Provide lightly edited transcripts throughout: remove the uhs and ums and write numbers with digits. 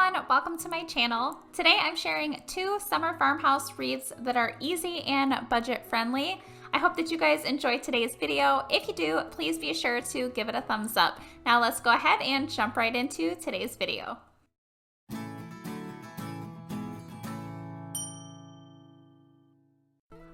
everyone, welcome to my channel. Today I'm sharing 2 summer farmhouse wreaths that are easy and budget friendly. I hope that you guys enjoyed today's video. If you do, please be sure to give it a thumbs up. Now let's go ahead and jump right into today's video.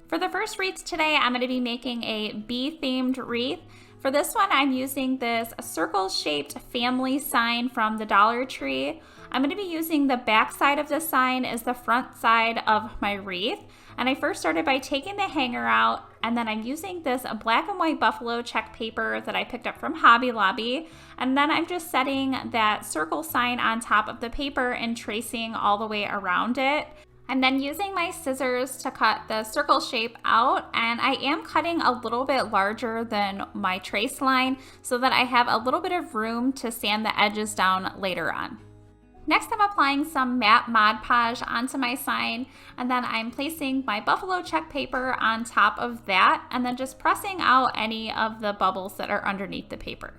For the first wreath today, I'm going to be making a bee-themed wreath. For this one, I'm using this circle-shaped family sign from the Dollar Tree. I'm going to be using the back side of the sign as the front side of my wreath. And I first started by taking the hanger out, and then I'm using this black and white buffalo check paper that I picked up from Hobby Lobby. And then I'm just setting that circle sign on top of the paper and tracing all the way around it. I'm then using my scissors to cut the circle shape out, and I am cutting a little bit larger than my trace line so that I have a little bit of room to sand the edges down later on. Next, I'm applying some matte Mod Podge onto my sign, and then I'm placing my buffalo check paper on top of that, and then just pressing out any of the bubbles that are underneath the paper.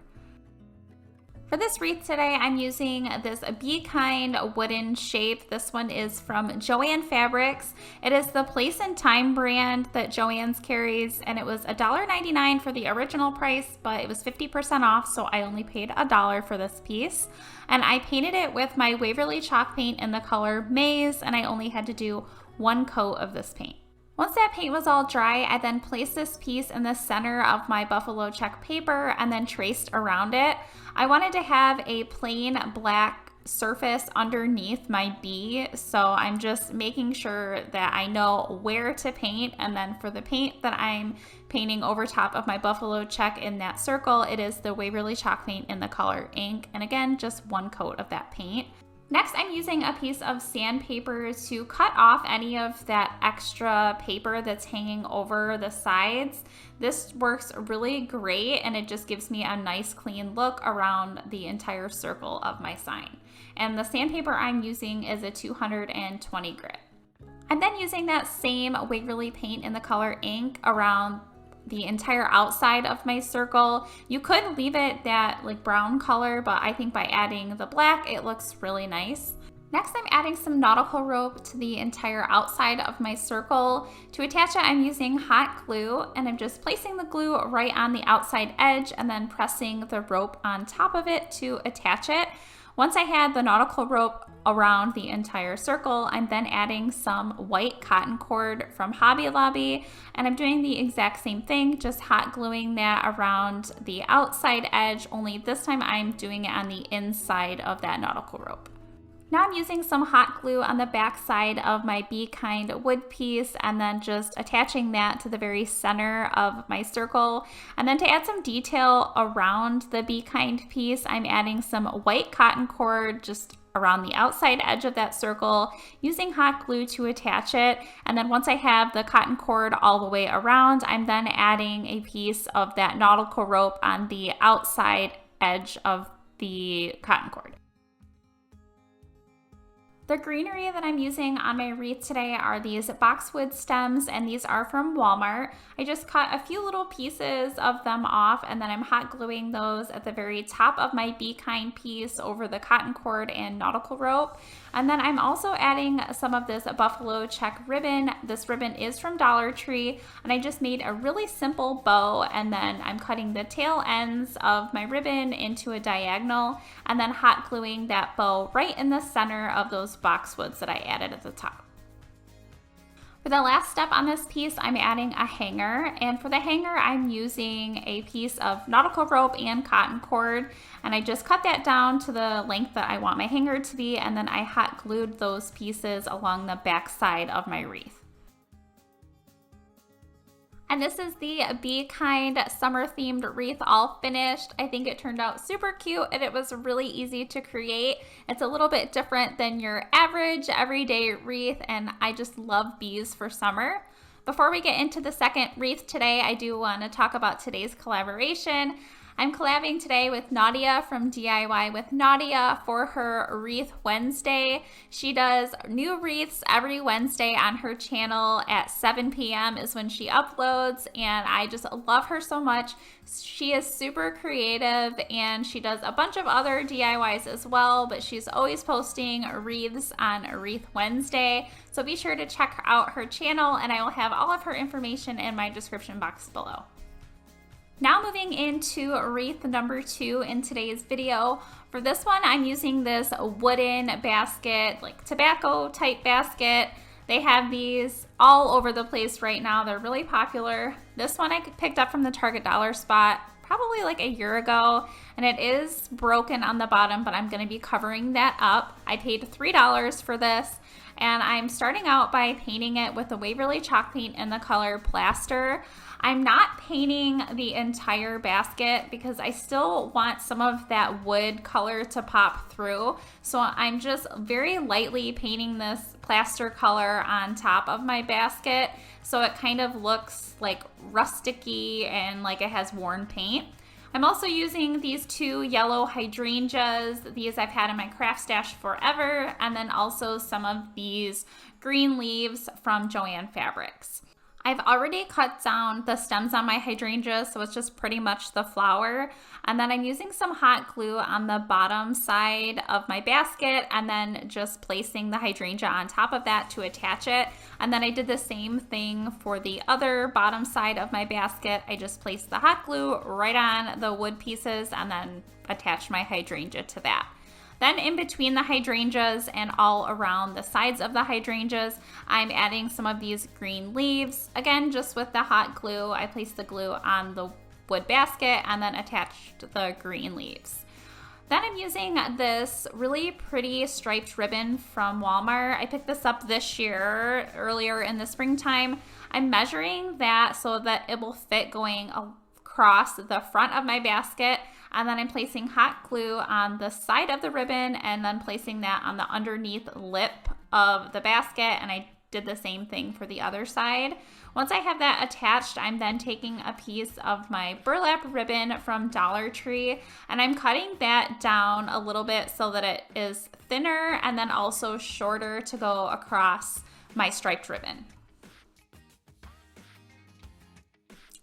For this wreath today, I'm using this Be Kind wooden shape. This one is from Joann Fabrics. It is the Place and Time brand that Joann's carries, and it was $1.99 for the original price, but it was 50% off, so I only paid $1 for this piece. And I painted it with my Waverly chalk paint in the color Maize, and I only had to do 1 coat of this paint. Once that paint was all dry, I then placed this piece in the center of my buffalo check paper and then traced around it. I wanted to have a plain black surface underneath my bee, so I'm just making sure that I know where to paint. And then for the paint that I'm painting over top of my buffalo check in that circle, it is the Waverly chalk paint in the color Ink, and again, just 1 coat of that paint. Next, I'm using a piece of sandpaper to cut off any of that extra paper that's hanging over the sides. This works really great, and it just gives me a nice clean look around the entire circle of my sign. And the sandpaper I'm using is a 220 grit. I'm then using that same Waverly paint in the color Ink around the entire outside of my circle. You could leave it that like brown color, but I think by adding the black, it looks really nice. Next, I'm adding some nautical rope to the entire outside of my circle. To attach it, I'm using hot glue, and I'm just placing the glue right on the outside edge and then pressing the rope on top of it to attach it. Once I had the nautical rope around the entire circle, I'm then adding some white cotton cord from Hobby Lobby, and I'm doing the exact same thing, just hot gluing that around the outside edge, only this time I'm doing it on the inside of that nautical rope. Now I'm using some hot glue on the back side of my Be Kind wood piece, and then just attaching that to the very center of my circle. And then to add some detail around the Be Kind piece, I'm adding some white cotton cord just around the outside edge of that circle, using hot glue to attach it. And then once I have the cotton cord all the way around, I'm then adding a piece of that nautical rope on the outside edge of the cotton cord. The greenery that I'm using on my wreath today are these boxwood stems, and these are from Walmart. I just cut a few little pieces of them off, and then I'm hot gluing those at the very top of my Be Kind piece over the cotton cord and nautical rope. And then I'm also adding some of this buffalo check ribbon. This ribbon is from Dollar Tree, and I just made a really simple bow, and then I'm cutting the tail ends of my ribbon into a diagonal, and then hot gluing that bow right in the center of those boxwoods that I added at the top. For the last step on this piece, I'm adding a hanger, and for the hanger, I'm using a piece of nautical rope and cotton cord, and I just cut that down to the length that I want my hanger to be, and then I hot glued those pieces along the back side of my wreath. And this is the Be Kind summer themed wreath all finished. I think it turned out super cute, and it was really easy to create. It's a little bit different than your average everyday wreath, and I just love bees for summer. Before we get into the second wreath today, I do want to talk about today's collaboration. I'm collabing today with Nadia from DIY with Nadia for her Wreath Wednesday. She does new wreaths every Wednesday on her channel at 7 p.m. is when she uploads, and I just love her so much. She is super creative and she does a bunch of other DIYs as well, but she's always posting wreaths on Wreath Wednesday. So be sure to check out her channel, and I will have all of her information in my description box below. Now moving into wreath number 2 in today's video. For this one, I'm using this wooden basket, like tobacco type basket. They have these all over the place right now. They're really popular. This one I picked up from the Target dollar spot probably like a year ago, and it is broken on the bottom, but I'm going to be covering that up. I paid $3 for this, and I'm starting out by painting it with a Waverly chalk paint in the color Plaster. I'm not painting the entire basket because I still want some of that wood color to pop through. So I'm just very lightly painting this plaster color on top of my basket so it kind of looks like rusticy and like it has worn paint. I'm also using these 2 yellow hydrangeas. These I've had in my craft stash forever, and then also some of these green leaves from Joann Fabrics. I've already cut down the stems on my hydrangea, so it's just pretty much the flower. And then I'm using some hot glue on the bottom side of my basket and then just placing the hydrangea on top of that to attach it. And then I did the same thing for the other bottom side of my basket. I just placed the hot glue right on the wood pieces and then attached my hydrangea to that. Then in between the hydrangeas and all around the sides of the hydrangeas, I'm adding some of these green leaves. Again, just with the hot glue, I placed the glue on the wood basket and then attached the green leaves. Then I'm using this really pretty striped ribbon from Walmart. I picked this up this year, earlier in the springtime. I'm measuring that so that it will fit going across the front of my basket, and then I'm placing hot glue on the side of the ribbon and then placing that on the underneath lip of the basket, and I did the same thing for the other side. Once I have that attached, I'm then taking a piece of my burlap ribbon from Dollar Tree and I'm cutting that down a little bit so that it is thinner and then also shorter to go across my striped ribbon.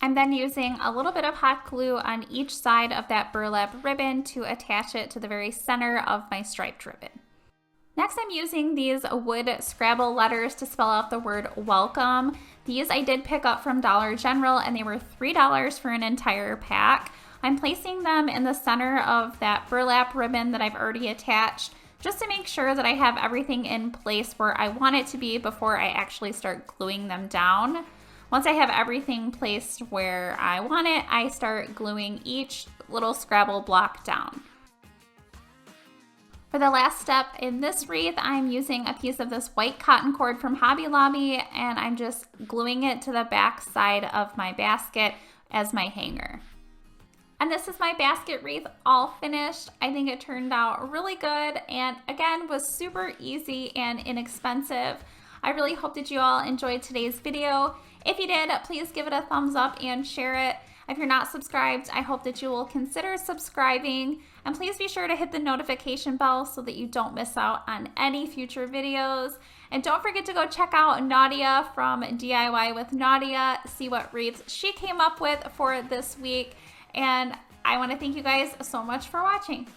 I'm then using a little bit of hot glue on each side of that burlap ribbon to attach it to the very center of my striped ribbon. Next, I'm using these wood Scrabble letters to spell out the word welcome. These I did pick up from Dollar General and they were $3 for an entire pack. I'm placing them in the center of that burlap ribbon that I've already attached just to make sure that I have everything in place where I want it to be before I actually start gluing them down. Once I have everything placed where I want it, I start gluing each little Scrabble block down. For the last step in this wreath, I'm using a piece of this white cotton cord from Hobby Lobby and I'm just gluing it to the back side of my basket as my hanger. And this is my basket wreath all finished. I think it turned out really good and again was super easy and inexpensive. I really hope that you all enjoyed today's video. If you did, please give it a thumbs up and share it. If you're not subscribed, I hope that you will consider subscribing. And please be sure to hit the notification bell so that you don't miss out on any future videos. And don't forget to go check out Nadia from DIY with Nadia, see what wreaths she came up with for this week. And I want to thank you guys so much for watching.